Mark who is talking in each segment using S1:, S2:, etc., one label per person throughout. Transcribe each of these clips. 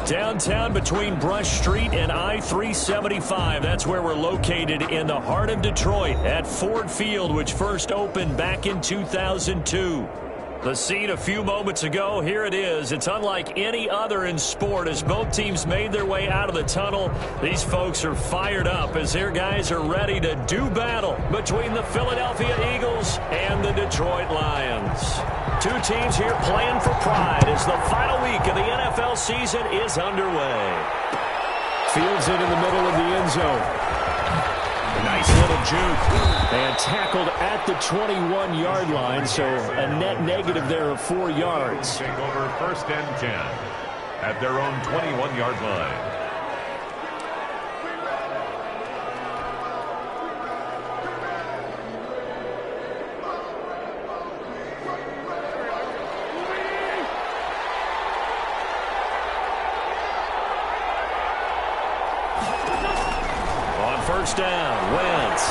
S1: Downtown between Brush Street and I-375. That's where we're located in the heart of Detroit at Ford Field, which first opened back in 2002. The scene a few moments ago, here it is. It's unlike any other in sport as both teams made their way out of the tunnel. These folks are fired up as their guys are ready to do battle between the Philadelphia Eagles and the Detroit Lions. Two teams here playing for pride as the final week of the NFL season is underway.
S2: Fields it in the middle of the end zone.
S1: Nice little juke. And tackled at the 21-yard line, so a net negative there of 4 yards.
S3: Take over 1st and 10 at their own 21-yard line.
S1: First down, Wentz.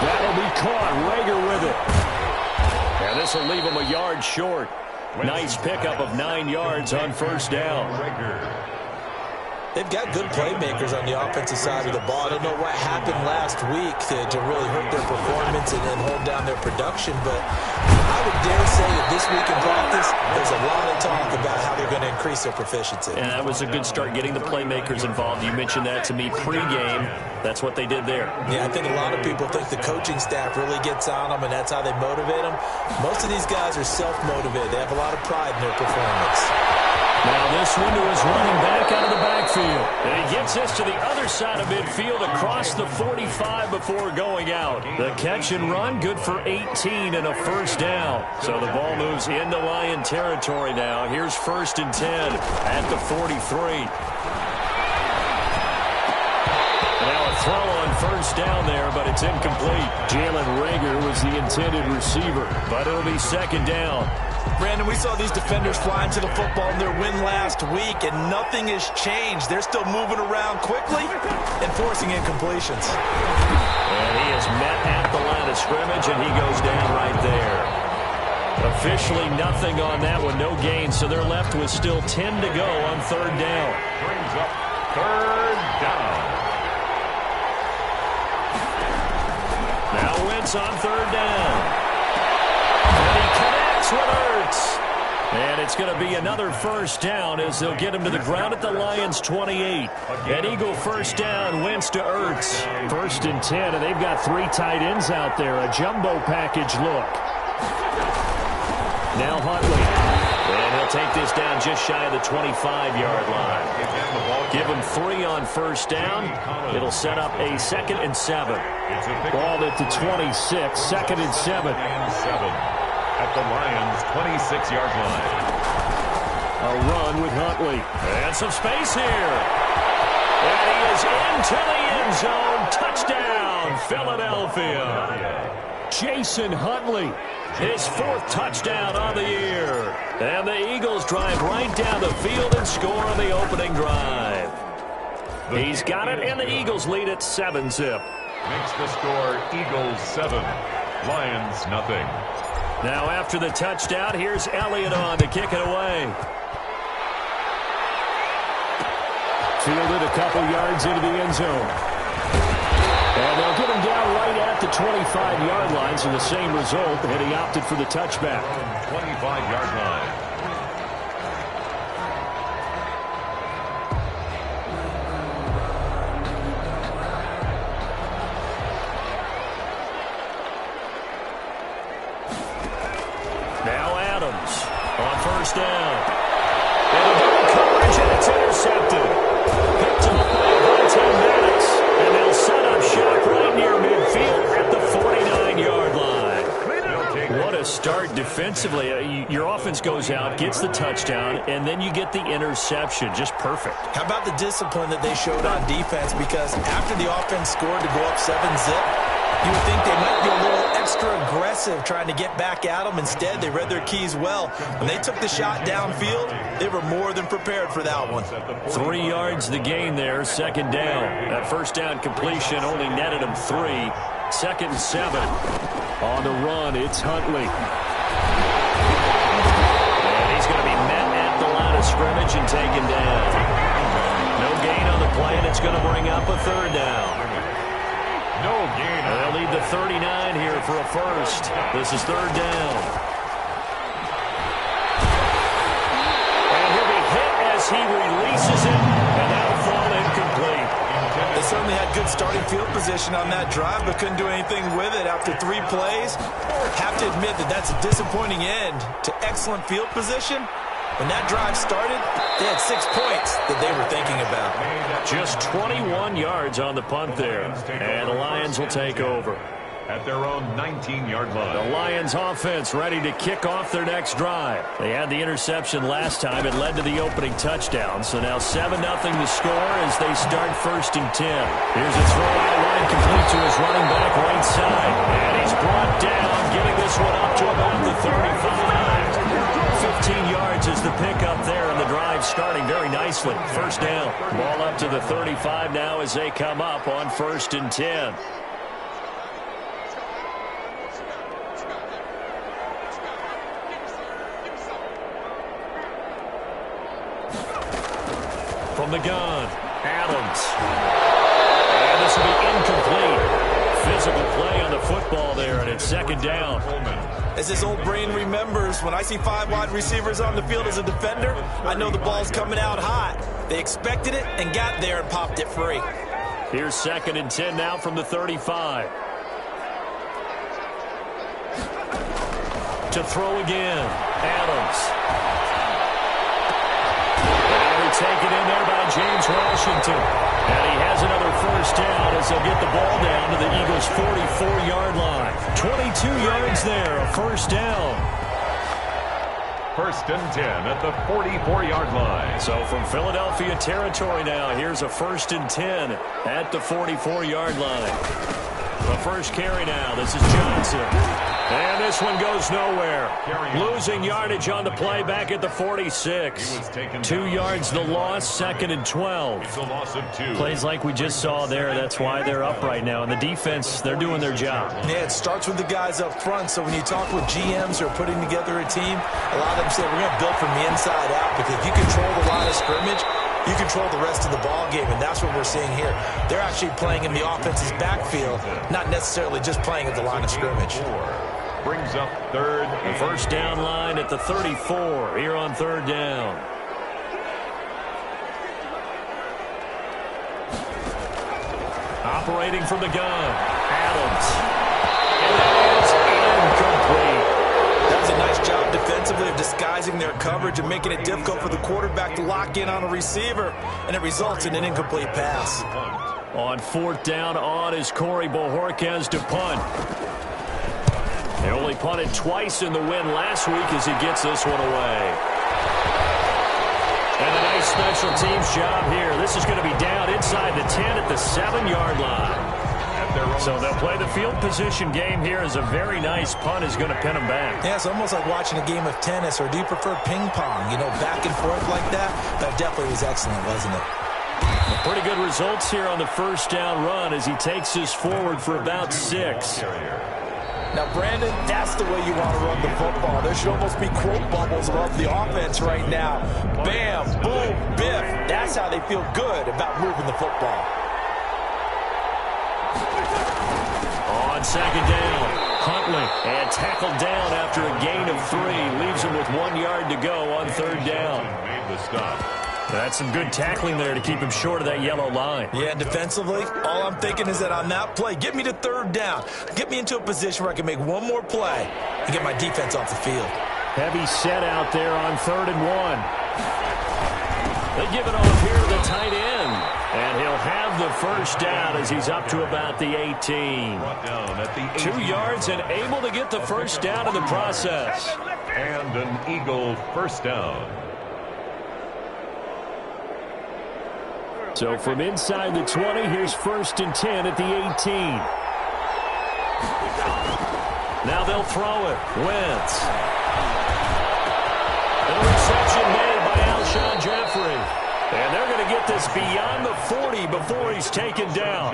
S1: That'll be caught. Rager with it. And this will leave him a yard short. Nice pickup of 9 yards on first down.
S4: They've got good playmakers on the offensive side of the ball. I don't know what happened last week to really hurt their performance and hold down their production, but I would dare say that this week in practice, there's a lot of talk about how they're going to increase their proficiency.
S1: And that was a good start, getting the playmakers involved. You mentioned that to me pregame. That's what they did there.
S4: Yeah, I think a lot of people think the coaching staff really gets on them, and that's how they motivate them. Most of these guys are self-motivated. They have a lot of pride in their performance.
S1: Now this one to his running back out of the backfield. And he gets this to the other side of midfield across the 45 before going out. The catch and run, good for 18 and a first down. So the ball moves into Lion territory now. Here's 1st and 10 at the 43. Now a throw on first down there, but it's incomplete. Jalen Rager was the intended receiver, but it'll be 2nd down.
S4: Brandon, we saw these defenders flying to the football in their win last week, and nothing has changed. They're still moving around quickly and forcing incompletions.
S1: And he is met at the line of scrimmage, and he goes down right there. Officially nothing on that one, no gain, so they're left with still 10 to go on 3rd down.
S3: Brings up 3rd down.
S1: Now Wentz on 3rd down. And he connects with Ertz. And it's going to be another first down as they'll get him to the ground at the Lions' 28. An Eagle first down, Wentz to Ertz. 1st and 10, and they've got 3 tight ends out there. A jumbo package look. Now Huntley. And he'll take this down just shy of the 25-yard line. Give him 3 on first down. It'll set up a 2nd and 7. Ball at the 26, 2nd and 7.
S3: At the Lions' 26-yard line.
S1: A run with Huntley. And some space here. And he is into the end zone. Touchdown, Philadelphia. Jason Huntley, his 4th touchdown on the year. And the Eagles drive right down the field and score on the opening drive. He's got it, and the Eagles lead at 7-zip.
S3: Makes the score Eagles 7, Lions nothing.
S1: Now after the touchdown, here's Elliott on to kick it away. Fielded a couple yards into the end zone. And they'll get him down right at the 25-yard line, so the same result, and he opted for the touchback.
S3: 25-yard line.
S1: Now Adams on first down. And a double coverage, and it's intercepted. Picked up by Vontae Maddox. And they'll set up shop right near midfield at the 49-yard line. What a start defensively. Your offense goes out, gets the touchdown, and then you get the interception. Just perfect.
S4: How about the discipline that they showed on defense? Because after the offense scored to go up 7-zip, you would think they might be a little extra aggressive trying to get back at them. Instead, they read their keys well. When they took the shot downfield, they were more than prepared for that one.
S1: 3 yards the gain there, 2nd down. That first down completion only netted him 3. 2nd and 7. On the run, it's Huntley. And he's going to be met at the line of scrimmage and taken down. No gain on the play, and it's going to bring up a third down.
S3: No gain.
S1: They'll need the 39 here for a first. This is third down. And he'll be hit as he releases it, and that'll fall incomplete.
S4: They certainly had good starting field position on that drive, but couldn't do anything with it after 3 plays. Have to admit that that's a disappointing end to excellent field position. When that drive started, they had 6 points that they were thinking about.
S1: Just 21 yards on the punt there, and the Lions will take over.
S3: At their own 19-yard line.
S1: The Lions offense ready to kick off their next drive. They had the interception last time. It led to the opening touchdown. So now 7-0 the score as they start first and 10. Here's a throw out line complete to his running back right side. And he's brought down, getting this one up to about the 35. 15 yards is the pickup there, and the drive starting very nicely. First down. Ball up to the 35 now as they come up on first and 10. From the gun, Adams. And this will be incomplete. Physical play on the football there, and it's second down.
S4: As his old brain remembers, when I see 5 wide receivers on the field as a defender, I know the ball's coming out hot. They expected it and got there and popped it free.
S1: Here's second and 10 now from the 35. To throw again, Adams. Taken in there by James Washington. And he has another first down as they'll get the ball down to the Eagles' 44-yard line. 22 yards there, a first down.
S3: First and 10 at the 44-yard line.
S1: So from Philadelphia territory now, here's a first and 10 at the 44-yard line. The first carry now. This is Johnson. And this one goes nowhere. Losing yardage on the play back at the 46. 2 yards the loss, second and 12.
S3: It's a loss of 2.
S1: Plays like we just saw there. That's why they're up right now. And the defense, they're doing their job.
S4: Yeah, it starts with the guys up front. So when you talk with GMs who are putting together a team, a lot of them say we're going to build from the inside out, because if you control the line of scrimmage, you control the rest of the ball game, and that's what we're seeing here. They're actually playing in the offense's backfield, not necessarily just playing at the line of scrimmage.
S3: Brings up third.
S1: The first down line at the 34 here on third down. Operating from the gun, Adams. And that is incomplete.
S4: That was a nice job defensively of disguising their coverage and making it difficult for the quarterback to lock in on a receiver, and it results in an incomplete pass.
S1: On fourth down on is Corey Bojorquez to punt. They only punted twice in the win last week as he gets this one away. And a nice special teams job here. This is going to be down inside the 10 at the 7-yard line. So they'll play the field position game here as a very nice punt is going to pin them back.
S4: Yeah, it's almost like watching a game of tennis, or do you prefer ping pong? You know, back and forth like that? That definitely was excellent, wasn't it?
S1: Pretty good results here on the first down run as he takes this forward for about 6.
S4: Now, Brandon, that's the way you want to run the football. There should almost be quote bubbles above the offense right now. Bam, boom, biff. That's how they feel good about moving the football.
S1: On second down, Huntley, and tackled down after a gain of 3. Leaves him with 1 yard to go on third down.
S3: Made the stop.
S1: That's some good tackling there to keep him short of that yellow line.
S4: Yeah, defensively, all I'm thinking is that on that play, get me to third down. Get me into a position where I can make one more play and get my defense off the field.
S1: Heavy set out there on 3rd and 1. They give it off here to the tight end. And he'll have the first down as he's up to about the 18.
S3: Brought down at the
S1: 2 yards and able to get the first down in the process.
S3: And an Eagle first down.
S1: So from inside the 20, here's first and 10 at the 18. Now they'll throw it. Wentz. And a reception made by Alshon Jeffrey. And they're going to get this beyond the 40 before he's taken down.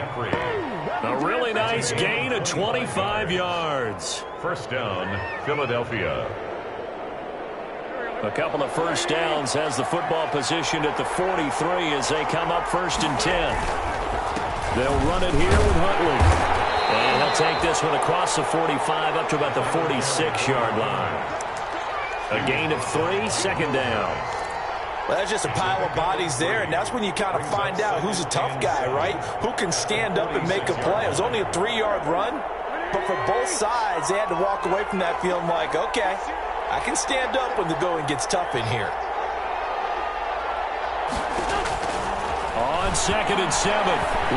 S1: A really nice gain of 25 yards.
S3: First down, Philadelphia.
S1: A couple of first downs, has the football positioned at the 43 as they come up 1st and 10. They'll run it here with Huntley. And he'll take this one across the 45 up to about the 46-yard line. A gain of 3, 2nd down.
S4: Well, that's just a pile of bodies there, and that's when you kind of find out who's a tough guy, right? Who can stand up and make a play. It was only a 3-yard run, but for both sides, they had to walk away from that feeling like, okay, I can stand up when the going gets tough in here.
S1: On 2nd and 7,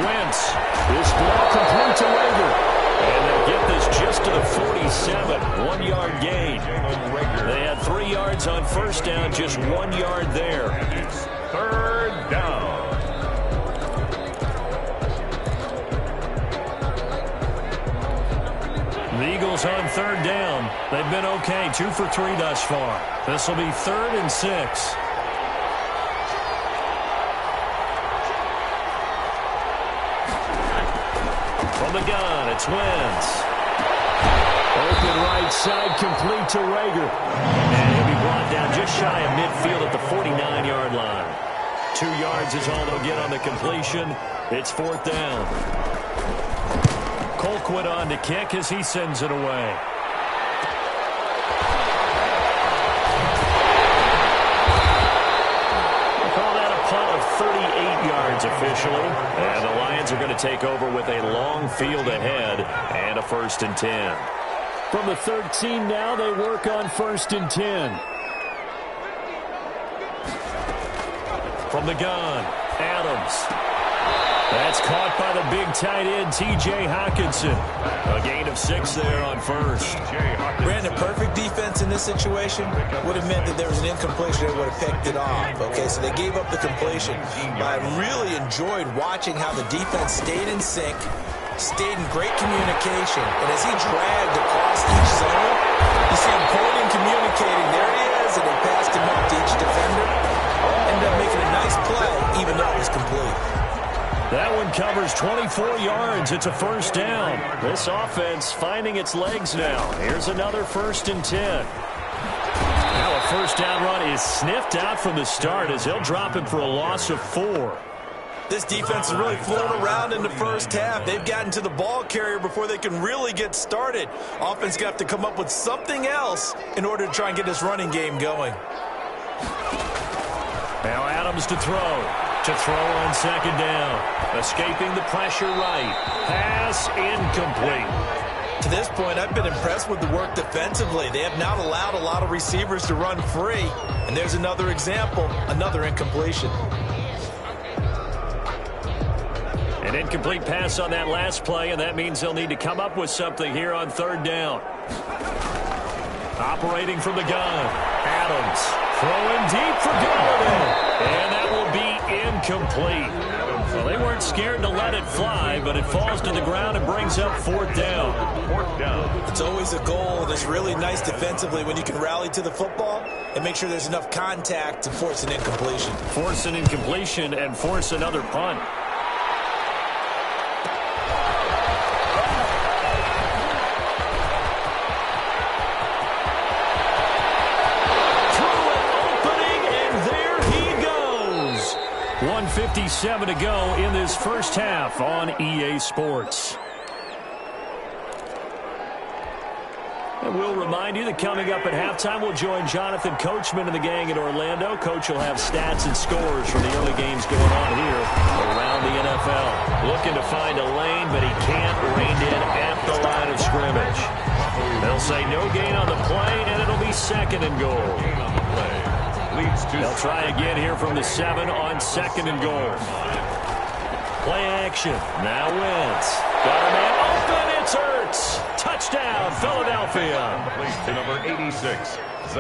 S1: Wentz. This ball complete to Rager. And they'll get this just to the 47, 1-yard gain. They had 3 yards on 1st down, just 1 yard there.
S3: 3rd down.
S1: The Eagles on 3rd down. They've been okay, 2 for 3 thus far. This will be 3rd and 6. From the gun, it's Wentz. Open right side, complete to Rager. And he'll be brought down just shy of midfield at the 49-yard line. 2 yards is all they'll get on the completion. It's 4th down. Colquitt on to kick as he sends it away. We'll call that a punt of 38 yards officially. And the Lions are going to take over with a long field ahead and a 1st and 10. From the 13 now, they work on 1st and 10. From the gun, Adams. That's caught by the big tight end, T.J. Hockenson. A gain of 6 there on 1st.
S4: Brandon, perfect defense in this situation would have meant that there was an incompletion that would have picked it off. Okay, so they gave up the completion. But I really enjoyed watching how the defense stayed in sync, stayed in great communication. And as he dragged across each zone, you see him pointing, communicating. There he is, and they passed him up to each defender. Ended up making a nice play, even though it was complete.
S1: That one covers 24 yards. It's a 1st down. This offense finding its legs now. Here's another 1st and 10. Now a 1st down run is sniffed out from the start as they'll drop him for a loss of 4.
S4: This defense is really flown around in the first half. They've gotten to the ball carrier before they can really get started. Offense got to come up with something else in order to try and get this running game going.
S1: Now Adams to throw. To throw on 2nd down. Escaping the pressure right. Pass incomplete.
S4: To this point, I've been impressed with the work defensively. They have not allowed a lot of receivers to run free. And there's another example, another incompletion.
S1: An incomplete pass on that last play, and that means they'll need to come up with something here on 3rd down. Operating from the gun. Adams throwing deep for Galladay. And that will be incomplete. Well, they weren't scared to let it fly, but it falls to the ground and brings up 4th down.
S3: 4th down.
S4: It's always a goal, and it's really nice defensively when you can rally to the football and make sure there's enough contact to force an incompletion.
S1: Force an incompletion and force another punt. Through an opening, and there he goes. 1:57 to go in this first half on EA Sports. And we'll remind you that coming up at halftime, we'll join Jonathan Coachman and the gang in Orlando. Coach will have stats and scores from the early games going on here around the NFL. Looking to find a lane, but he can't rein in at the line of scrimmage. They'll say no gain on the play, and it'll be 2nd and goal. They'll try again here from the 7 on 2nd and goal. Play action. Now Wentz. Got a man open. It's Ertz. Touchdown, Philadelphia.
S3: To number 86,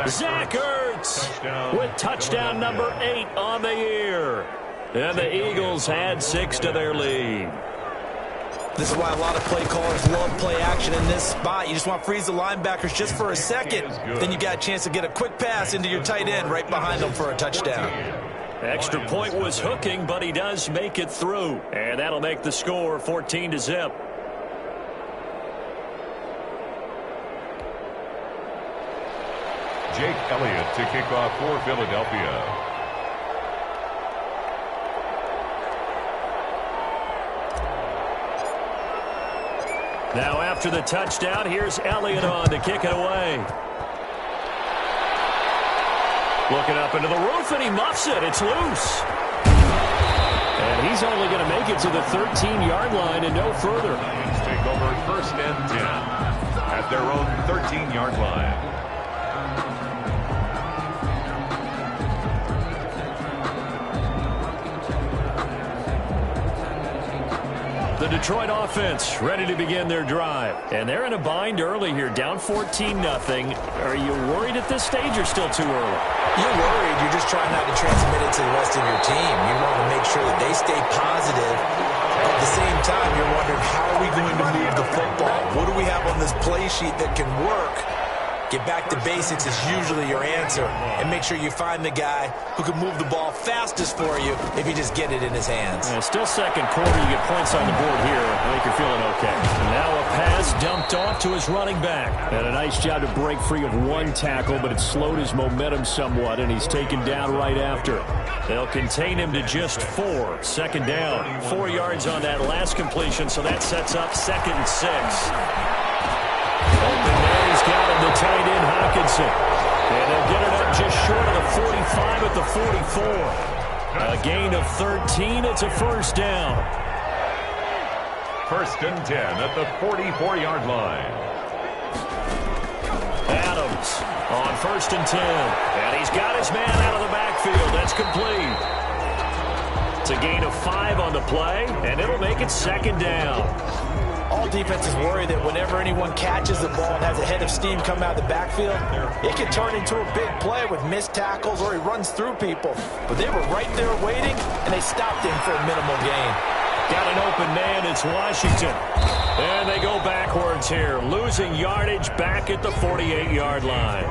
S1: Zach Ertz with touchdown number 8 on the year. And the Eagles had 6 to their lead.
S4: This is why a lot of play callers love play action in this spot. You just want to freeze the linebackers just for a second. Then you got a chance to get a quick pass into your tight end right behind them for a touchdown.
S1: Extra point was hooking, but he does make it through. And that'll make the score 14-0.
S3: Jake Elliott to kick off for Philadelphia.
S1: Now after the touchdown, here's Elliott on to kick it away. Looking up into the roof, and he muffs it. It's loose. And he's only going to make it to the 13-yard line and no further.
S3: Lions take over 1st and 10 at their own 13-yard line.
S1: The Detroit offense ready to begin their drive. And they're in a bind early here, down 14-0. Are you worried at this stage or still too early?
S4: You're worried. You're just trying not to transmit it to the rest of your team. You want to make sure that they stay positive. At the same time, you're wondering, how are we going to move the football? What do we have on this play sheet that can work? Get back to basics is usually your answer. And make sure you find the guy who can move the ball fastest for you if you just get it in his hands.
S1: And still second quarter. You get points on the board here. I think you're feeling okay. Now a pass dumped off to his running back. And a nice job to break free of one tackle, but it slowed his momentum somewhat, and he's taken down right after. They'll contain him to just 4. 2nd down. 4 yards on that last completion, so that sets up 2nd and 6. Open there, he's got him, the tight end, Hawkinson. And they'll get it up just short of the 45 at the 44. A gain of 13, it's a 1st down.
S3: 1st and 10 at the 44-yard line.
S1: Adams on 1st and 10. And he's got his man out of the backfield. That's complete. It's a gain of 5 on the play, and it'll make it 2nd down.
S4: All defenses worry that whenever anyone catches the ball and has a head of steam come out of the backfield, it can turn into a big play with missed tackles or he runs through people. But they were right there waiting, and they stopped him for a minimal gain.
S1: Got an open man, it's Washington. And they go backwards here, losing yardage back at the 48-yard line.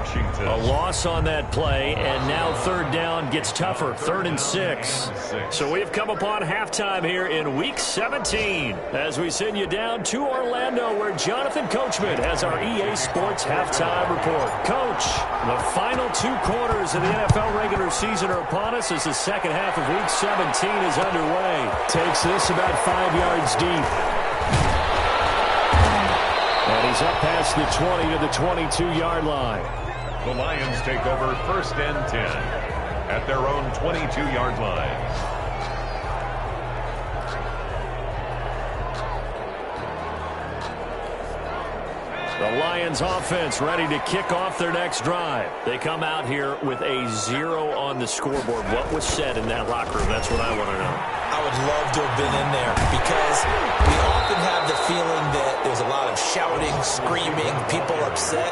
S1: A loss on that play, and now 3rd down gets tougher, 3rd and 6. So we've come upon halftime here in Week 17 as we send you down to Orlando, where Jonathan Coachman has our EA Sports halftime report. Coach, the final 2 quarters of the NFL regular season are upon us as the second half of Week 17 is underway. Takes this about 5 yards deep. And he's up past the 20 to the 22-yard line.
S3: The Lions take over 1st and 10 at their own 22-yard line.
S1: The Lions offense ready to kick off their next drive. They come out here with a 0 on the scoreboard. What was said in that locker room? That's what I want to know.
S4: I would love to have been in there because we often have the feeling that there's a lot of shouting, screaming, people upset.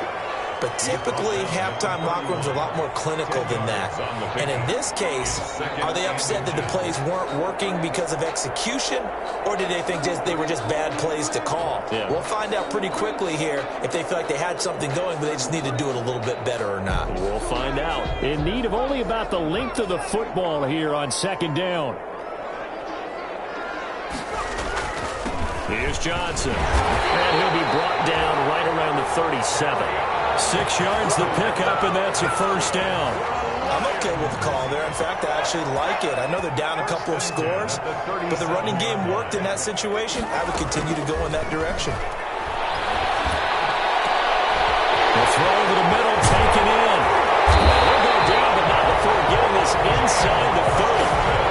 S4: But typically, halftime locker rooms are a lot more clinical than that. And in this case, are they upset that the plays weren't working because of execution? Or did they think they were just bad plays to call?
S1: Yeah.
S4: We'll find out pretty quickly here if they feel like they had something going, but they just need to do it a little bit better or not.
S1: We'll find out. In need of only about the length of the football here on 2nd down. Here's Johnson. And he'll be brought down right around the 37. 6 yards the pickup, and that's a 1st down.
S4: I'm okay with the call there. In fact, I actually like it. I know they're down a couple of scores, but the running game worked in that situation. I would continue to go in that direction.
S1: The throw over the middle, taken in. He'll go down, but not before getting this inside the 30.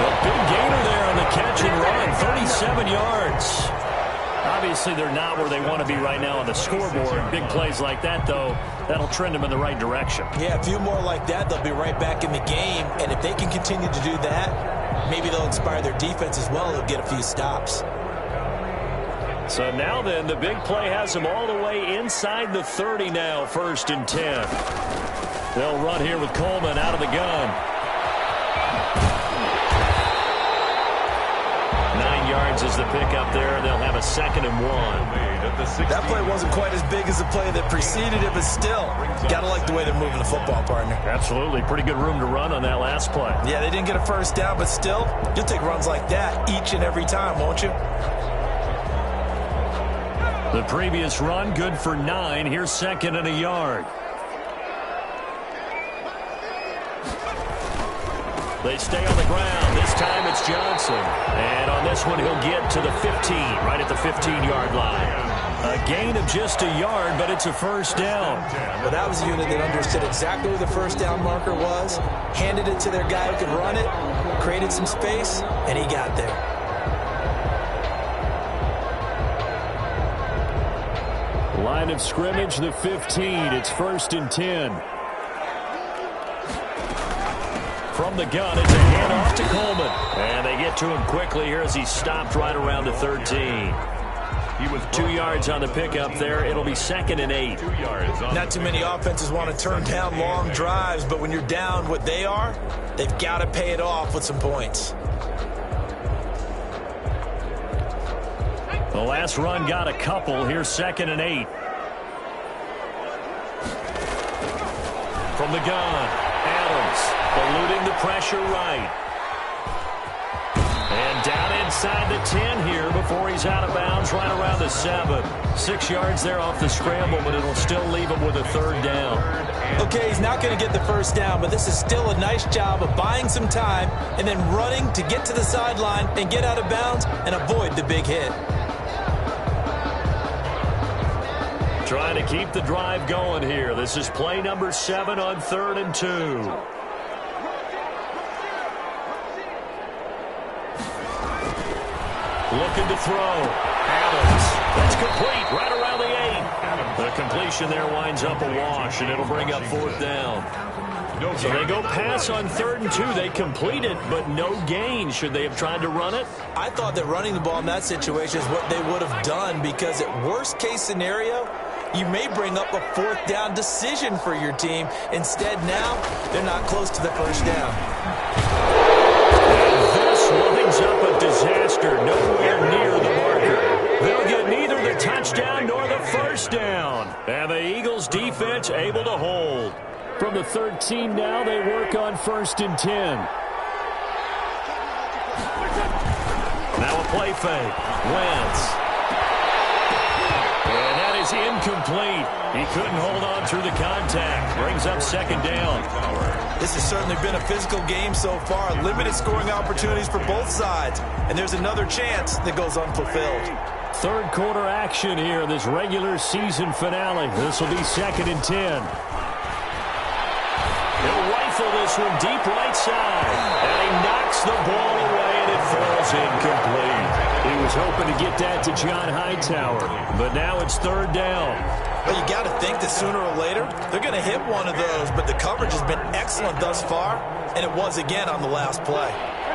S1: A big gainer there on the catch and run, 37 yards. Obviously, they're not where they want to be right now on the scoreboard. Big plays like that, though, that'll trend them in the right direction.
S4: Yeah, a few more like that, they'll be right back in the game. And if they can continue to do that, maybe they'll inspire their defense as well. They'll get a few stops.
S1: So now then, the big play has them all the way inside the 30 now, 1st and 10. They'll run here with Coleman out of the gun. 9 yards is the pickup there. They'll have a 2nd and 1.
S4: That play wasn't quite as big as the play that preceded it, but still, gotta like the way they're moving the football, partner.
S1: Absolutely. Pretty good room to run on that last play.
S4: Yeah, they didn't get a 1st down, but still, you'll take runs like that each and every time, won't you?
S1: The previous run, good for 9. Here's 2nd and a yard. They stay on the ground. This time it's Johnson. And on this one, he'll get to the 15, right at the 15-yard line. A gain of just a yard, but it's a first down.
S4: Well, that was a unit that understood exactly where the first down marker was, handed it to their guy who could run it, created some space, and he got there.
S2: Line of scrimmage, the 15. It's 1st and 10.
S1: From the gun, it's a handoff to Coleman. And they get to him quickly here as he stopped right around the 13. He was 2 yards on the pickup there. It'll be 2nd and 8.
S3: 2 yards on.
S4: Not too many offenses want to turn down long drives, but when you're down what they are, they've got to pay it off with some points.
S1: The last run got a couple. Here's 2nd and 8. From the gun, Adams eluding the pressure right. And down inside the 10 here before he's out of bounds right around the 7. 6 yards there off the scramble, but it'll still leave him with a 3rd down.
S4: Okay, he's not going to get the first down, but this is still a nice job of buying some time and then running to get to the sideline and get out of bounds and avoid the big hit.
S1: Trying to keep the drive going here. This is play number 7 on 3rd and 2. Looking to throw. Adams. That's complete right around the 8. The completion there winds up a wash, and it'll bring up 4th down. So they go pass on 3rd and 2. They complete it, but no gain. Should they have tried to run it?
S4: I thought that running the ball in that situation is what they would have done, because at worst case scenario, you may bring up a 4th down decision for your team. Instead, now, they're not close to the first down.
S1: And this winds up a disaster nowhere near the marker. They'll get neither the touchdown nor the first down. And the Eagles defense able to hold.
S2: From the 13 now, they work on 1st and 10.
S1: Now a play fake. Wentz. And that is incomplete. He couldn't hold on through the contact. Brings up 2nd down.
S4: This has certainly been a physical game so far. Limited scoring opportunities for both sides. And there's another chance that goes unfulfilled.
S2: 3rd quarter action here, this regular season finale. This will be 2nd and 10.
S1: He'll rifle this one deep right side. And he knocks the ball away, and it falls incomplete.
S2: He was hoping to get that to John Hightower, but now it's 3rd down.
S4: Well, you got to think that sooner or later, they're going to hit one of those, but the coverage has been excellent thus far, and it was again on the last play.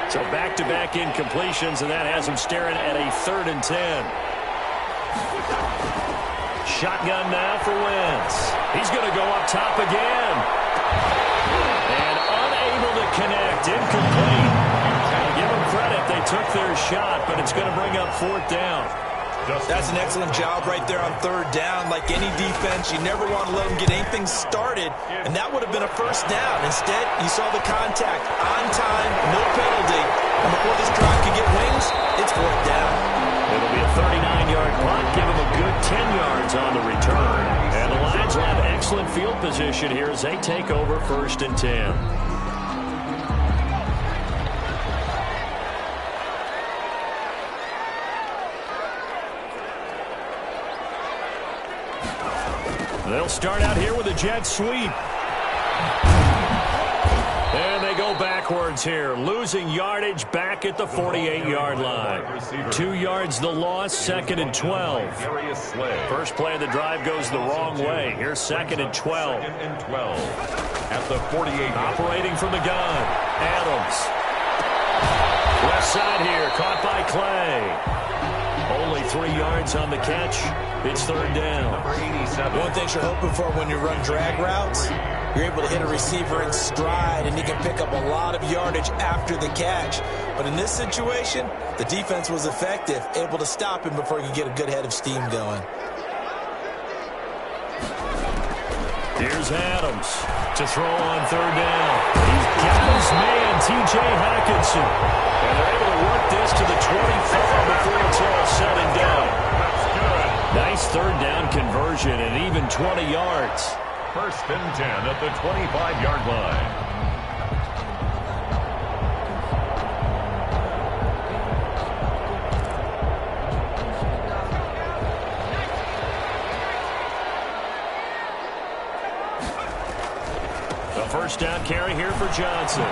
S1: So back-to-back incompletions, and that has him staring at a 3rd and 10. Shotgun now for Wentz. He's going to go up top again. And unable to connect, incomplete. I'll give them credit, they took their shot, but it's going to bring up 4th down.
S4: That's an excellent job right there on 3rd down. Like any defense, you never want to let them get anything started, and that would have been a first down. Instead, you saw the contact on time, no penalty, and before this drive could get wings, it's 4th down.
S1: It'll be a 39-yard punt, give them a good 10 yards on the return. And the Lions will have excellent field position here as they take over 1st and 10. They'll start out here with a jet sweep. And they go backwards here, losing yardage back at the 48-yard line. 2 yards the loss, 2nd and 12. First play of the drive goes the wrong way. Here's 2nd and 12.
S3: At the 48.
S1: Operating from the gun, Adams. Left side here, caught by Clay. Only 3 yards on the catch. It's 3rd down.
S4: One thing you're hoping for when you run drag routes, you're able to hit a receiver in stride, and he can pick up a lot of yardage after the catch. But in this situation, the defense was effective, able to stop him before he could get a good head of steam going.
S1: Here's Adams to throw on 3rd down. He's got his man, T.J. Hockenson. And they're able to work this to the 25 before it's all said and done. Nice 3rd down conversion and even 20 yards. 1st and 10 at the 25-yard line. down carry here for Johnson.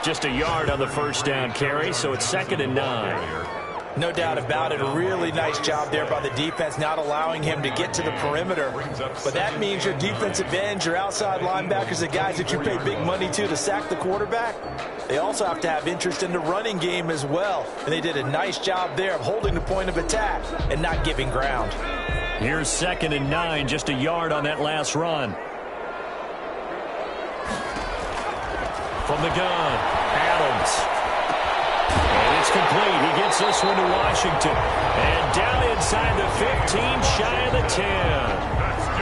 S1: Just a yard on the first down carry, so it's 2nd and 9.
S4: No doubt about it. A really nice job there by the defense, not allowing him to get to the perimeter. But that means your defensive ends, your outside linebackers, the guys that you pay big money to sack the quarterback, they also have to have interest in the running game as well. And they did a nice job there of holding the point of attack and not giving ground.
S1: Here's 2nd and 9, just a yard on that last run. From the gun, Adams. And it's complete. He gets this one to Washington. And down inside the 15, shy of the 10.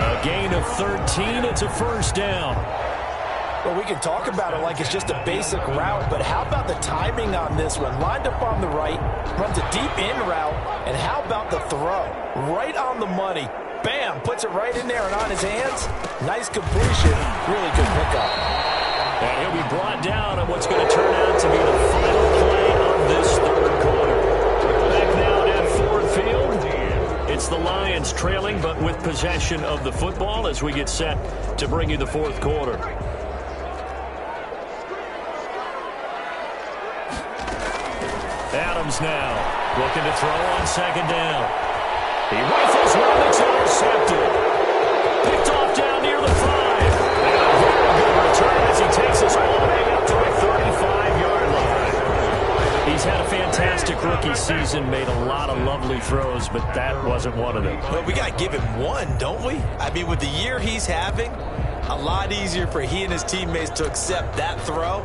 S1: A gain of 13. It's a first down.
S4: Well, we can talk about it like it's just a basic route, but how about the timing on this one? Lined up on the right, runs a deep in route, and how about the throw? Right on the money. Bam, puts it right in there and on his hands. Nice completion. Really good pickup.
S1: And he'll be brought down on what's going to turn out to be the final play of this third quarter. Back now at Ford Field, it's the Lions trailing, but with possession of the football as we get set to bring you the fourth quarter. Adams now looking to throw on 2nd down. He rifles one, it's intercepted. Picked off down near the 5. And a very good return as he takes us all the way up to the 35-yard line. He's had a fantastic rookie season, made a lot of lovely throws, but that wasn't one of them.
S4: Well, we got to give him one, don't we? I mean, with the year he's having, a lot easier for he and his teammates to accept that throw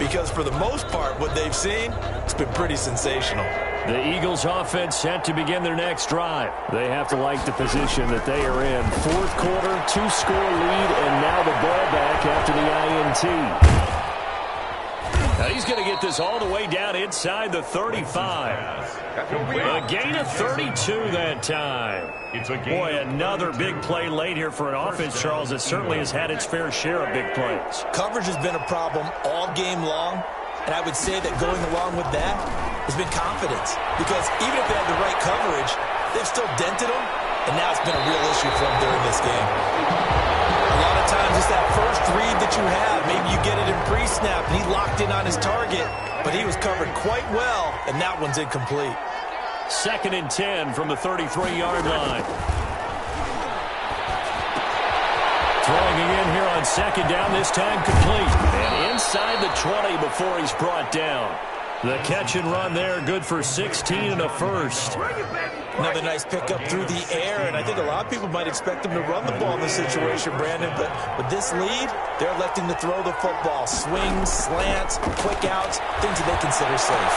S4: because for the most part, what they've seen, it's been pretty sensational.
S1: The Eagles offense set to begin their next drive. They have to like the position that they are in. Fourth quarter, 2-score lead, and now the ball back after the INT. Now he's going to get this all the way down inside the 35. A gain of 32 that time. Boy, another big play late here for an offense, Charles, that certainly has had its fair share of big plays.
S4: Coverage has been a problem all game long, and I would say that going along with that has been confidence. Because even if they had the right coverage, they've still dented them, and now it's been a real issue for them during this game. A lot of times it's that first read that you have. Maybe you get it in pre-snap, and he locked in on his target, but he was covered quite well, and that one's incomplete.
S1: 2nd and 10 from the 33-yard line. Throwing again here on 2nd down, this time complete. And inside the 20 before he's brought down. The catch and run there, good for 16 and a first.
S4: Another nice pickup through the air, and I think a lot of people might expect him to run the ball in this situation, Brandon, but with this lead, they're electing to throw the football. Swings, slants, quick outs, things that they consider safe.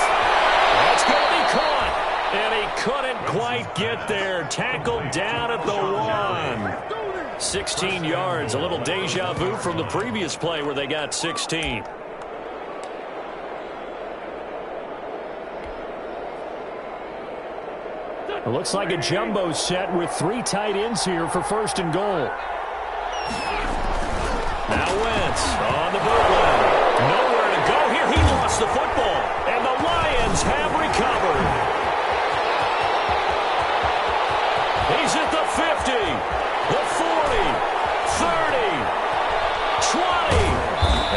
S1: That's going to be caught, and he couldn't quite get there. Tackled down at the 1. 16 yards, a little deja vu from the previous play where they got 16. It looks like a jumbo set with 3 tight ends here for 1st and goal. Now Wentz on the bootleg. Nowhere to go here. He lost the football, and the Lions have recovered. He's at the 50, the 40, 30, 20.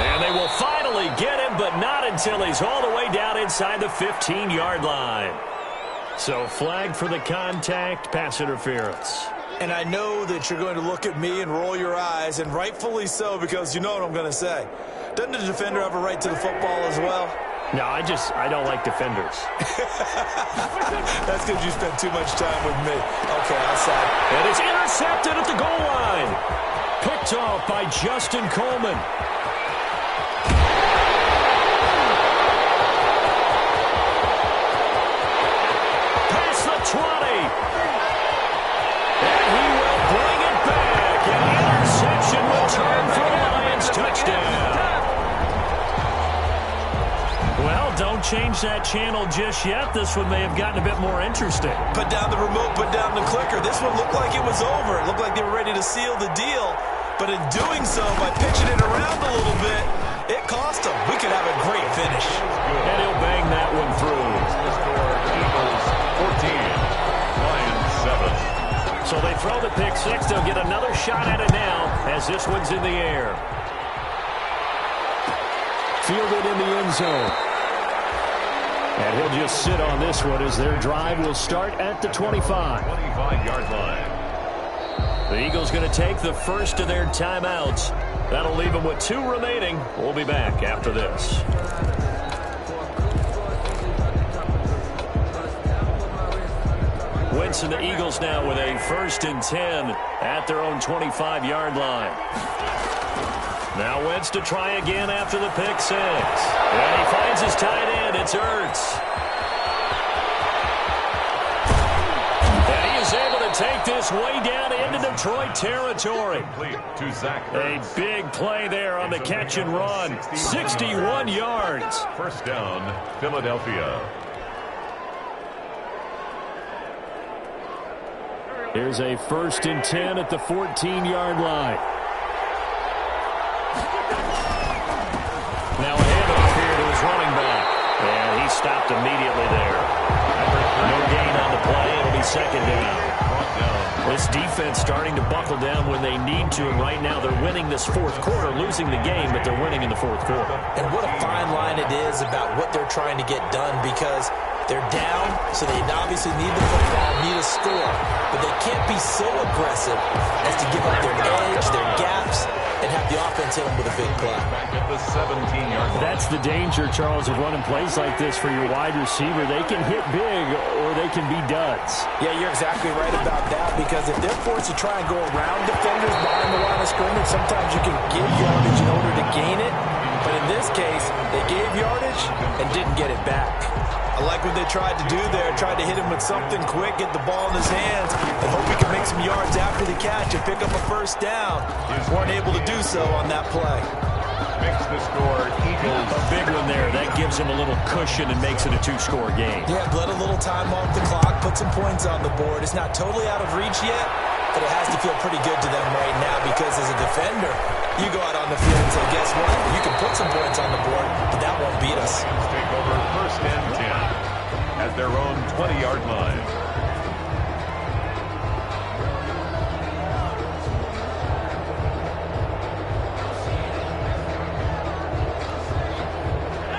S1: And they will finally get him, but not until he's all the way down inside the 15-yard line. So flag for the contact, pass interference.
S4: And I know that you're going to look at me and roll your eyes, and rightfully so, because you know what I'm going to say. Doesn't the defender have a right to the football as well?
S1: No, I don't like defenders.
S4: That's because you spend too much time with me. Okay, outside.
S1: And it's intercepted at the goal line. Picked off by Justin Coleman. Past the 20. And he will bring it back. An interception return for the Lions touchdown. Well, don't change that channel just yet. This one may have gotten a bit more interesting.
S4: Put down the remote, put down the clicker. This one looked like it was over. It looked like they were ready to seal the deal. But in doing so, by pitching it around a little bit, it cost them. We could have a great finish.
S1: And he'll bang that one through.
S3: Eagles 14, Lions 7.
S1: So they throw the pick 6. They'll get another shot at it now as this one's in the air.
S2: Fielded in the end zone. And he'll just sit on this one as their drive will start at the 25.
S3: 25-yard line.
S1: The Eagles going to take the first of their timeouts. That'll leave them with 2 remaining. We'll be back after this. Wentz and the Eagles now with a 1st and 10 at their own 25-yard line. Now Wentz to try again after the pick 6. And he finds his tight end. It's Ertz. And he is able to take this way down into Detroit territory. A big play there on the catch and run. 61 yards.
S3: First down, Philadelphia.
S2: Here's a 1st and 10 at the 14-yard line.
S1: Now a handoff here to his running back. And he stopped immediately there. No gain on the play. It'll be 2nd down. This defense starting to buckle down when they need to, and right now they're winning this 4th quarter, losing the game, but they're winning in the 4th quarter.
S4: And what a fine line it is about what they're trying to get done, because they're down, so they obviously need the football, need a score, but they can't be so aggressive as to give up their edge, their gaps, and have the offense hit them with a big play.
S3: Back at the 17-yard line.
S2: That's the danger, Charles, of running plays like this for your wide receiver. They can hit big or they can be duds.
S5: Yeah, you're exactly right about that, because if they're forced to try and go around defenders behind the line of scrimmage, sometimes you can give yardage in order to gain it. But in this case, they gave yardage and didn't get it back.
S4: I like what they tried to do there, tried to hit him with something quick, get the ball in his hands, and hope he can make some yards after the catch and pick up a 1st down. Weren't able to do so on that play.
S3: Makes the score Eagles.
S1: A big one there. That gives him a little cushion and makes it a 2-score game.
S4: Yeah, let a little time off the clock, put some points on the board. It's not totally out of reach yet, but it has to feel pretty good to them right now, because as a defender, you go out on the field and say, guess what? You can put some points on the board, but that won't beat us.
S3: Take over 1st and 10 at their own 20-yard line.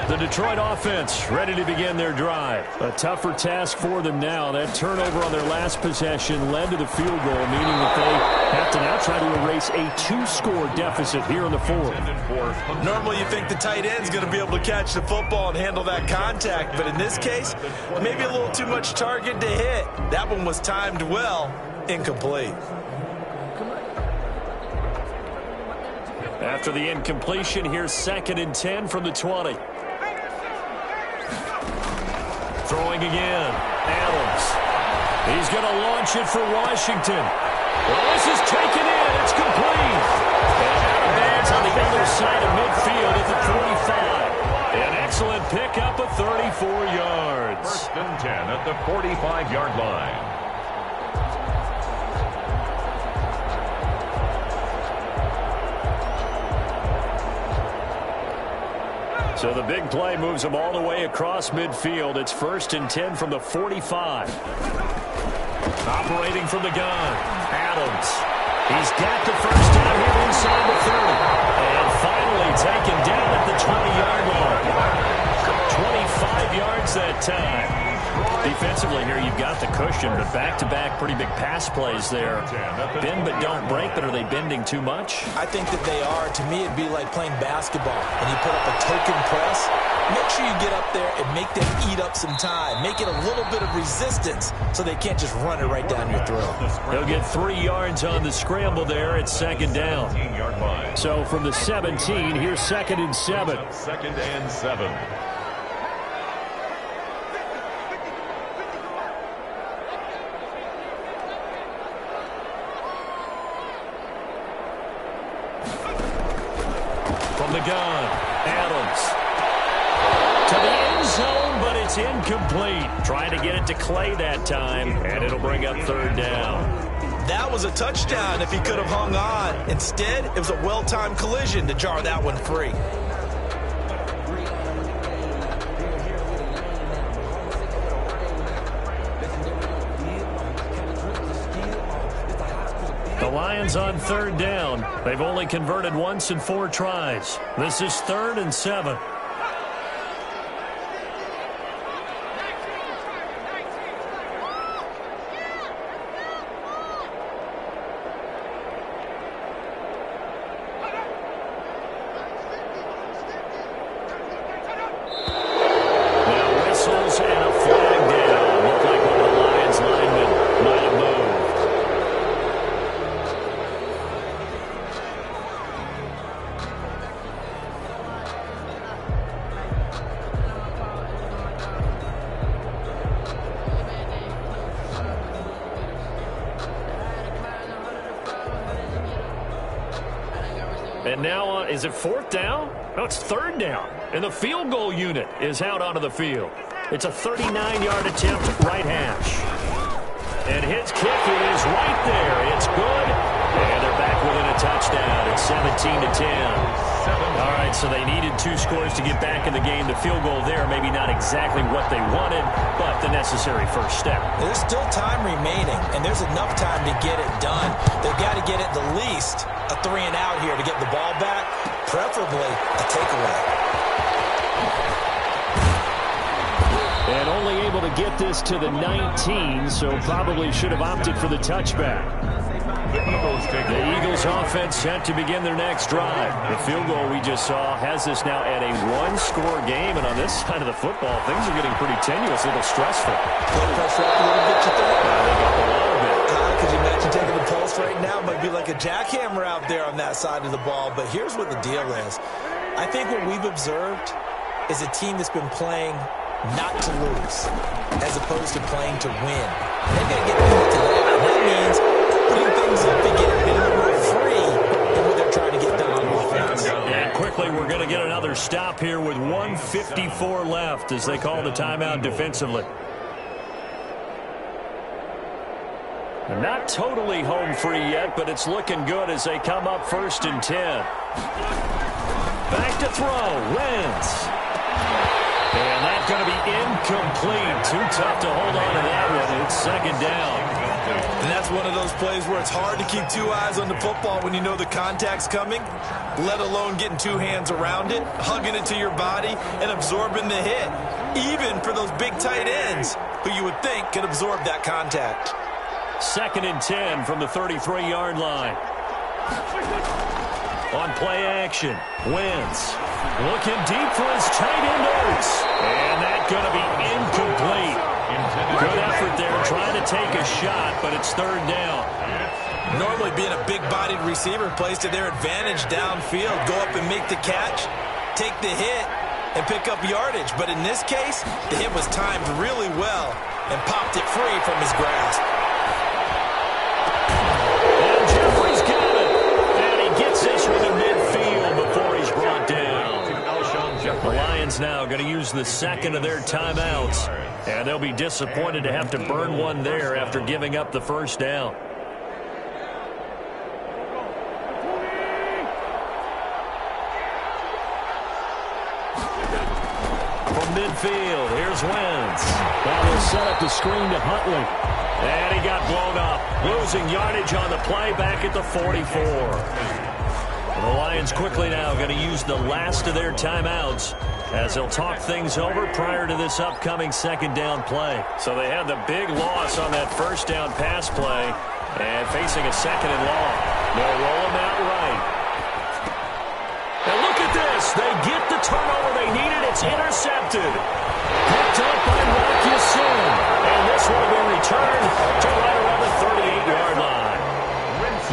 S1: The Detroit offense ready to begin their drive. A tougher task for them now. That turnover on their last possession led to the field goal, meaning that they have to now try to erase a 2-score deficit here in the 4th.
S4: Normally you think the tight end's going to be able to catch the football and handle that contact, but in this case, maybe a little too much target to hit. That one was timed well, incomplete.
S1: After the incompletion, here's 2nd and 10 from the 20. Throwing again. Adams. He's going to launch it for Washington. Well, this is taken in. It's complete. And out of bounds on the other side of midfield at the 45. An excellent pickup of 34 yards.
S3: 1st and 10 at the 45-yard line.
S1: So the big play moves them all the way across midfield. It's 1st and 10 from the 45. Operating from the gun, Adams. He's got the 1st down here inside the 30. And finally taken down at the 20-yard line. 25 yards that time. Defensively here, you've got the cushion, but back-to-back pretty big pass plays there. Bend but don't break, but are they bending too much?
S4: I think that they are. To me, it'd be like playing basketball, and you put up a token press. Make sure you get up there and make them eat up some time. Make it a little bit of resistance so they can't just run it right down your throat.
S1: They'll get 3 yards on the scramble there. It's 2nd down.
S2: So from the 17, here's 2nd and 7.
S3: 2nd and 7.
S1: From the gun, Adams. To the end zone, but it's incomplete. Trying to get it to Clay that time, and it'll bring up 3rd down.
S4: That was a touchdown if he could have hung on. Instead, it was a well-timed collision to jar that one free.
S1: Lions on third down. They've only converted once in 4 tries. This is 3rd and 7. And now, is it 4th down? No, it's 3rd down. And the field goal unit is out onto the field. It's a 39-yard attempt, right hash. And his kick is right there. It's good. And they're back within a touchdown. It's 17-10. All right, so they needed 2 scores to get back in the game. The field goal there, maybe not exactly what they wanted, but the necessary first step.
S5: There's still time remaining, and there's enough time to get it done. They've got to get at the least a 3-and-out here to get the ball back, preferably a takeaway.
S1: And only able to get this to the 19, so probably should have opted for the touchback. The Eagles offense set to begin their next drive. The field goal we just saw has this now at a 1-score game, and on this side of the football, things are getting pretty tenuous, a little stressful.
S5: Blood pressure up a little bit, you think?
S1: They got a lot of it.
S5: Could you imagine taking the pulse right now? It might be like a jackhammer out there on that side of the ball, but here's what the deal is. I think what we've observed is a team that's been playing not to lose, as opposed to playing to win. They've got to get back to that, and that means putting things up again and being more free than what they're trying to get done on offense.
S1: And quickly, we're going to get another stop here with 1:54 left as they call the timeout defensively. And not totally home free yet, but it's looking good as they come up 1st and 10. Back to throw. Wentz. And that's going to be incomplete. Too tough to hold on to that one. It's 2nd down.
S5: And that's one of those plays where it's hard to keep 2 eyes on the football when you know the contact's coming, let alone getting 2 hands around it, hugging it to your body, and absorbing the hit, even for those big tight ends who you would think could absorb that contact.
S1: 2nd and 10 from the 33-yard line. On play action, Wentz looking deep for his tight end Oates. And that's going to be incomplete. Good effort there trying to take a shot, but it's 3rd down.
S5: Normally being a big-bodied receiver plays to their advantage downfield. Go up and make the catch, take the hit, and pick up yardage. But in this case, the hit was timed really well and popped it free from his grasp.
S1: And Jeffrey's got it. And he gets this one in midfield before he's brought down. The Lions now going to use the 2nd of their timeouts. And they'll be disappointed to have to burn one there after giving up the 1st down. From midfield, here's Wentz. That will set up the screen to Huntley. And he got blown up. Losing yardage on the play back at the 44. And the Lions quickly now going to use the last of their timeouts as they'll talk things over prior to this upcoming 2nd down play. So they had the big loss on that 1st down pass play and facing a 2nd and long. They'll roll him out right. And look at this. They get the turnover they needed. It's intercepted. Picked up by lucky215. And this will be returned to right around the 38-yard line.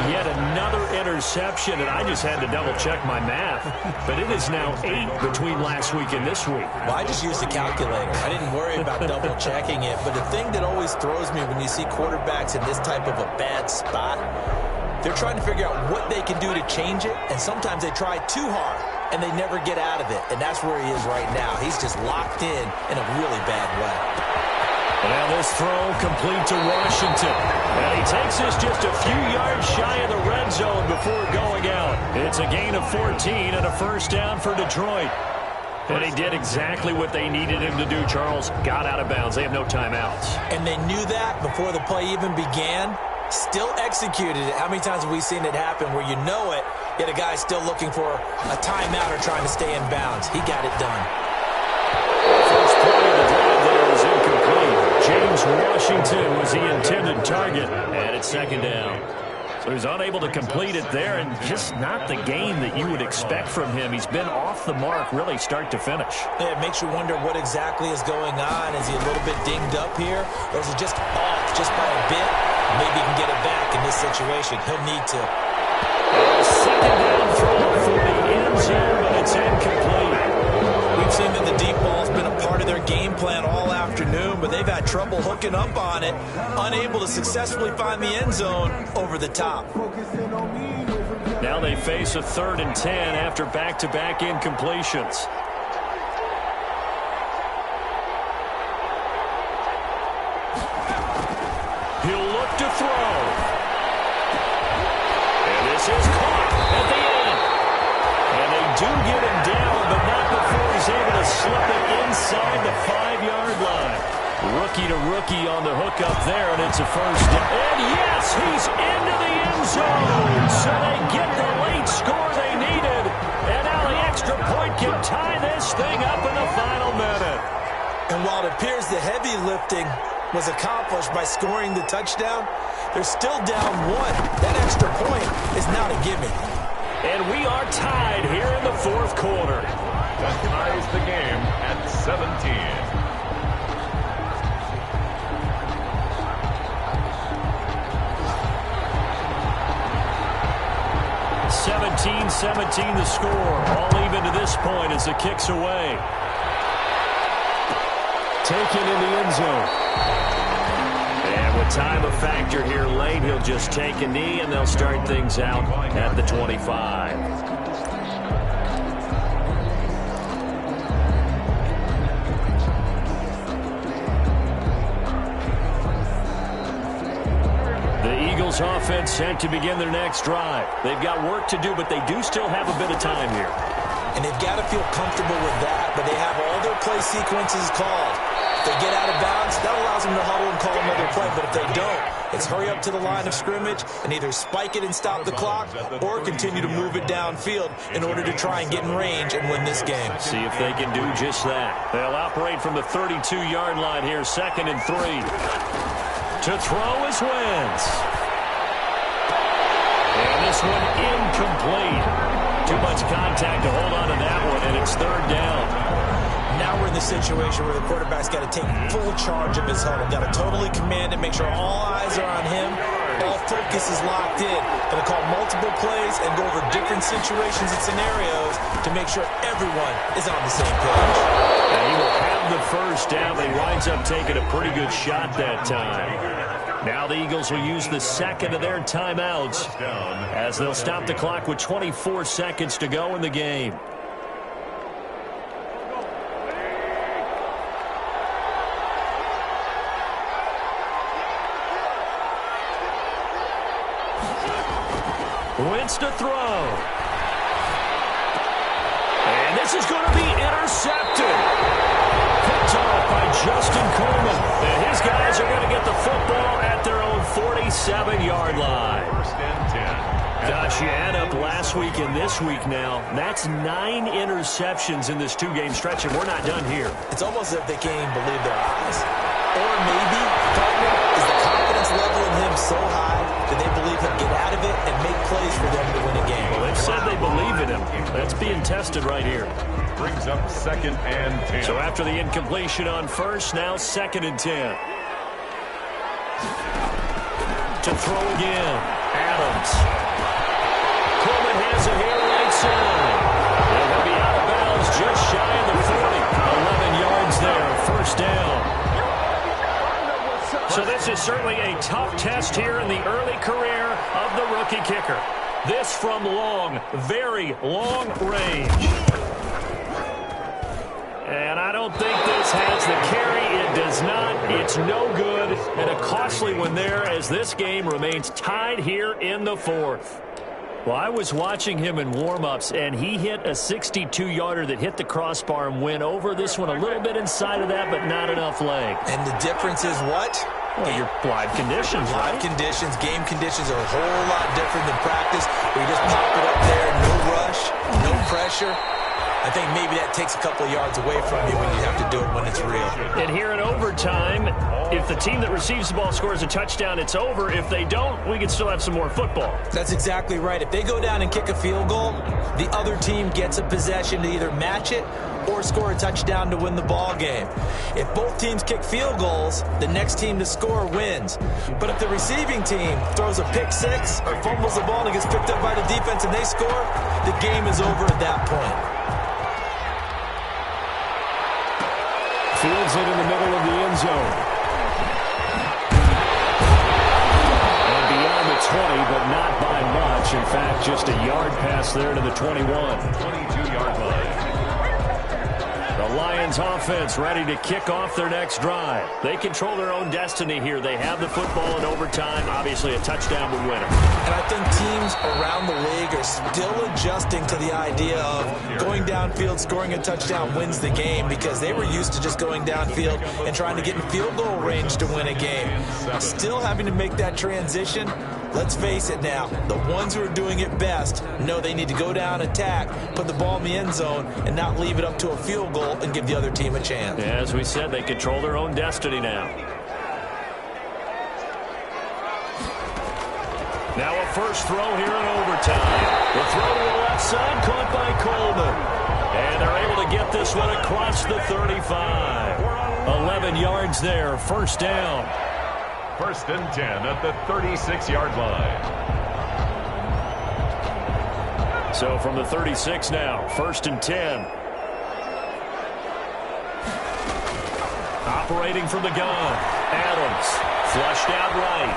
S1: Yet another interception, and I just had to double-check my math. But it is now 8 between last week and this week.
S5: Well, I just used a calculator. I didn't worry about double-checking it. But the thing that always throws me when you see quarterbacks in this type of a bad spot, they're trying to figure out what they can do to change it, and sometimes they try too hard, and they never get out of it. And that's where he is right now. He's just locked in a really bad way.
S1: And this throw complete to Washington. And he takes this just a few yards shy of the red zone before going out. It's a gain of 14 and a 1st down for Detroit. And he did exactly what they needed him to do, Charles. Got out of bounds. They have no timeouts.
S5: And they knew that before the play even began. Still executed it. How many times have we seen it happen where you know it, yet a guy's still looking for a timeout or trying to stay in bounds? He got it done.
S1: First play of the drive there is incomplete. James Washington was the intended target, and it's second down. So he's unable to complete it there, and just not the game that you would expect from him. He's been off the mark really start to finish.
S5: Yeah, it makes you wonder what exactly is going on. Is he a little bit dinged up here, or is he just off just by a bit? Maybe he can get it back in this situation. He'll need to.
S1: Second down throw for the end zone, but it's incomplete.
S5: We've seen that the deep ball's been a part of their game plan all afternoon, but they've had trouble hooking up on it, unable to successfully find the end zone over the top.
S1: Now they face a 3rd and 10 after back-to-back incompletions. He'll look to throw. And this is caught at the end. And they do get him down, but not before he's able to slip it inside the 5-yard line. Rookie to rookie on the hookup there, and it's a first down. And yes, he's into the end zone. So they get the late score they needed. And now the extra point can tie this thing up in the final minute.
S5: And while it appears the heavy lifting was accomplished by scoring the touchdown, they're still down 1. That extra point is not a gimme.
S1: And we are tied here in the 4th quarter.
S3: That ties the game at 17.
S1: 17-17 the score. All even to this point as the kick's away. Taken in the end zone. And with time a factor here late, he'll just take a knee and they'll start things out at the 25. Offense sent to begin their next drive. They've got work to do, but they do still have a bit of time here.
S5: And they've got to feel comfortable with that, but they have all their play sequences called. If they get out of bounds, that allows them to huddle and call another play, but if they don't, it's hurry up to the line of scrimmage and either spike it and stop the clock or continue to move it downfield in order to try and get in range and win this game.
S1: See if they can do just that. They'll operate from the 32-yard line here, 2nd and 3. To throw is Wentz. And this one incomplete. Too much contact to hold on to that one, and it's 3rd down.
S5: Now we're in the situation where the quarterback's got to take full charge of his huddle. Got to totally command it, make sure all eyes are on him. All focus is locked in. Going to call multiple plays and go over different situations and scenarios to make sure everyone is on the same page.
S1: And he will have the first down, but he winds up taking a pretty good shot that time. Now the Eagles will use the second of their timeouts as they'll stop the clock with 24 seconds to go in the game. Wentz to throw. And this is going to be intercepted. Picked off by Justin Coleman. And his guys are going to get the football at their own 47-yard line.
S3: 1st and 10.
S1: Gosh, you add up last week and this week now. That's 9 interceptions in this 2-game stretch, and we're not done here.
S5: It's almost as if they can't even believe their eyes. Or maybe, partner, is the confidence level in him so high that they believe he'll get out of it and make plays for them to win a game.
S1: Well, they've said they believe in him. That's being tested right here.
S3: Brings up 2nd and 10.
S1: So after the incompletion on first, now 2nd and 10. To throw again. Adams. Coleman has it here right side. And he'll be out of bounds just shy of the 40. 11 yards there. 1st down. So this is certainly a tough test here in the early career of the rookie kicker. This from long, very long range. And I don't think this has the carry. It does not. It's no good. And a costly one there as this game remains tied here in the 4th. Well, I was watching him in warm-ups, and he hit a 62-yarder that hit the crossbar and went over this one a little bit inside of that, but not enough leg.
S5: And the difference is what?
S1: Well, your live conditions, right?
S4: Live conditions, game conditions are a whole lot different than practice, where you just pop it up there, no rush, no pressure. I think maybe that takes a couple of yards away from you when you have to do it when it's real.
S1: And here in overtime, if the team that receives the ball scores a touchdown, it's over. If they don't, we can still have some more football.
S4: That's exactly right. If they go down and kick a field goal, the other team gets a possession to either match it or score a touchdown to win the ball game. If both teams kick field goals, the next team to score wins. But if the receiving team throws a pick six or fumbles the ball and it gets picked up by the defense and they score, the game is over at that point.
S2: Fields it in the middle of the end zone. And beyond the 20, but not by much. In fact, just a yard pass there to the 21.
S3: 22-yard line.
S1: The Lions offense ready to kick off their next drive. They control their own destiny here. They have the football in overtime. Obviously, a touchdown would win it.
S4: And I think teams around the league are still adjusting to the idea of going downfield, scoring a touchdown wins the game, because they were used to just going downfield and trying to get in field goal range to win a game. Still having to make that transition. Let's face it now, the ones who are doing it best know they need to go down, attack, put the ball in the end zone, and not leave it up to a field goal and give the other team a chance.
S1: Yeah, as we said, they control their own destiny now. Now a first throw here in overtime. The throw to the left side, caught by Coleman. And they're able to get this one across the 35. 11 yards there, first down.
S3: First and 10 at the 36-yard line.
S1: So from the 36 now, first and 10. Operating from the gun. Adams, flushed out right.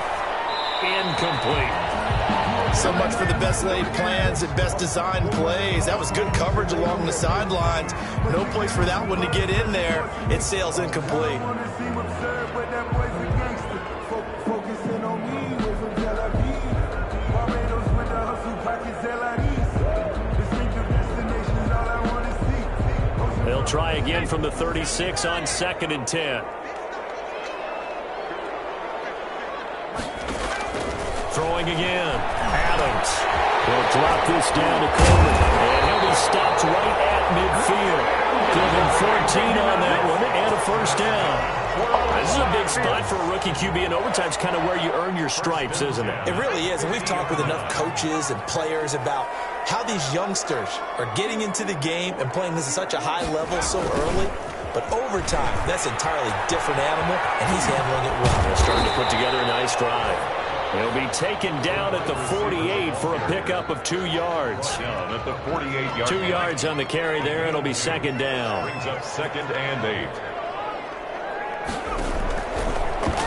S1: Incomplete.
S5: So much for the best laid plans and best designed plays. That was good coverage along the sidelines. No place for that one to get in there. It sails incomplete.
S1: They'll try again from the 36 on second and 10. Throwing again. Adams will drop this down to Coleman. And he'll be stopped right at midfield. Give him 14 on that one and a first down. This is a big spot for a rookie QB in overtime. It's kind of where you earn your stripes, isn't it?
S4: It really is. And we've talked with enough coaches and players about how these youngsters are getting into the game and playing this at such a high level so early. But overtime, that's an entirely different animal, and he's handling it well.
S1: They're starting to put together a nice drive. He'll be taken down at the 48 for a pickup of 2 yards.
S3: Down at the 48-yard
S1: 2
S3: line.
S1: yards on the carry there, and it'll be second down.
S3: Brings up second and 8.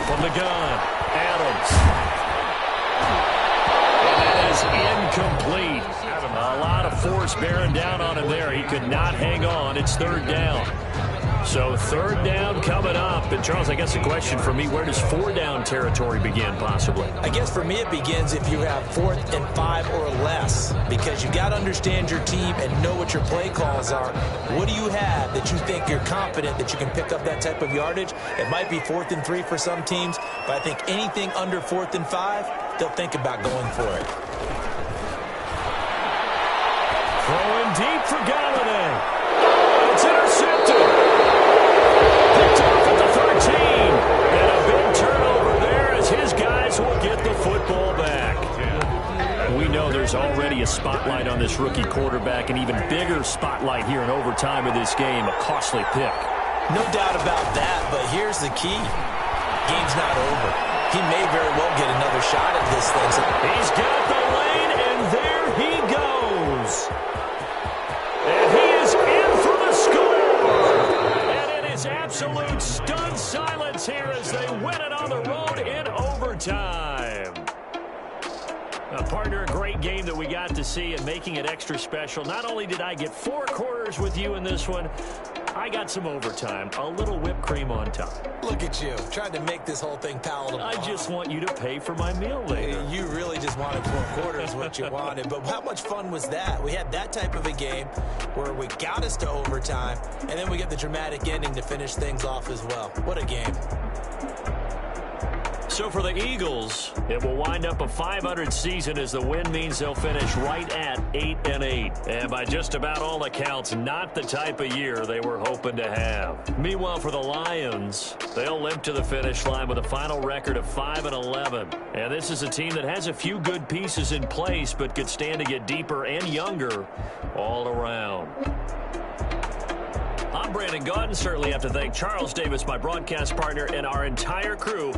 S1: From the gun, Adams. And that is incomplete. A lot of force bearing down on him there. He could not hang on. It's third down. So third down coming up. And Charles, I guess the question for me, where does 4 down territory begin possibly?
S4: I guess for me it begins if you have 4th and 5 or less, because you got to understand your team and know what your play calls are. What do you have that you think you're confident that you can pick up that type of yardage? It might be 4th and 3 for some teams, but I think anything under 4th and 5, they'll think about going for it.
S1: Throwing deep for Galladay. It's intercepted. Picked off at the 13. And a big turnover there as his guys will get the football back. We know there's already a spotlight on this rookie quarterback, an even bigger spotlight here in overtime of this game, a costly pick.
S4: No doubt about that, but here's the key. Game's not over. He may very well get another shot at this thing.
S1: He's got the lane, and there he goes. And he is in for the score. And it is absolute stunned silence here as they win it on the road in overtime. Partner, a great game that we got to see and making it extra special. Not only did I get 4 quarters with you in this one, I got some overtime, a little whipped cream on top.
S4: Look at you, trying to make this whole thing palatable.
S1: I just want you to pay for my meal later.
S4: You really just wanted 4 quarters what you wanted, but how much fun was that? We had that type of a game where we got us to overtime, and then we get the dramatic ending to finish things off as well. What a game.
S1: So for the Eagles, it will wind up a .500 season as the win means they'll finish right at 8-8. And by just about all accounts, not the type of year they were hoping to have. Meanwhile, for the Lions, they'll limp to the finish line with a final record of 5-11. And this is a team that has a few good pieces in place, but could stand to get deeper and younger all around. I'm Brandon Gaudin. Certainly have to thank Charles Davis, my broadcast partner, and our entire crew.